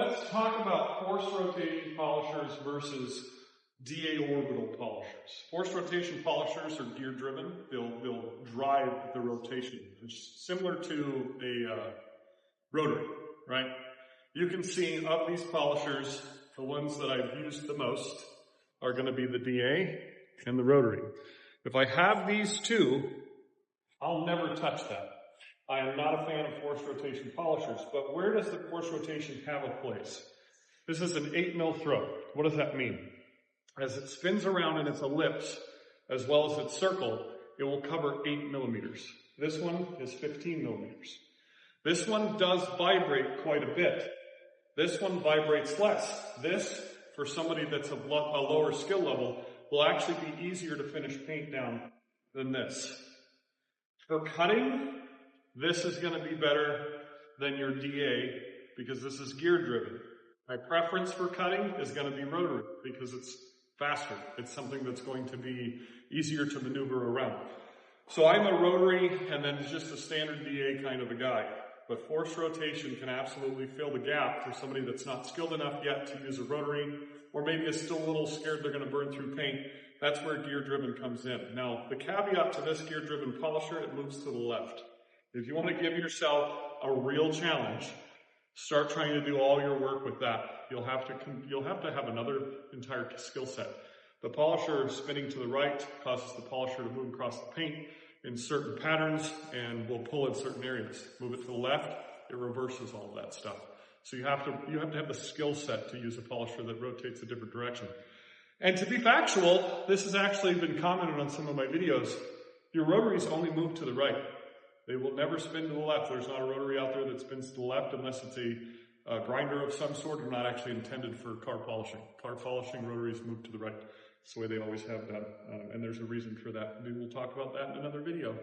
let's talk about forced rotation polishers versus DA orbital polishers. Forced rotation polishers are gear driven. They'll drive the rotation. It's similar to a rotary, right? You can see of these polishers, the ones that I've used the most are going to be the DA and the rotary. If I have these two, I'll never touch that. I am not a fan of forced rotation polishers, but where does the forced rotation have a place? This is an 8 mil throat. What does that mean? As it spins around in its ellipse, as well as its circle, it will cover 8 millimeters. This one is 15 millimeters. This one does vibrate quite a bit. This one vibrates less. This, for somebody that's a lower skill level, will actually be easier to finish paint down than this. For cutting, this is going to be better than your DA because this is gear driven. My preference for cutting is going to be rotary because it's faster. It's something that's going to be easier to maneuver around. So I'm a rotary and then just a standard DA kind of a guy. But forced rotation can absolutely fill the gap for somebody that's not skilled enough yet to use a rotary, or maybe is still a little scared they're going to burn through paint. That's where gear driven comes in. Now, the caveat to this gear driven polisher, it moves to the left. If you want to give yourself a real challenge, start trying to do all your work with that. You'll have to have another entire skill set. The polisher spinning to the right causes the polisher to move across the paint in certain patterns and will pull in certain areas. Move it to the left, it reverses all of that stuff. So you have to have the skill set to use a polisher that rotates a different direction. And to be factual, this has actually been commented on some of my videos. Your rotaries only move to the right. They will never spin to the left. There's not a rotary out there that spins to the left unless it's a grinder of some sort or not actually intended for car polishing. Car polishing rotaries move to the right. It's the way they always have done. And there's a reason for that. Maybe we'll talk about that in another video.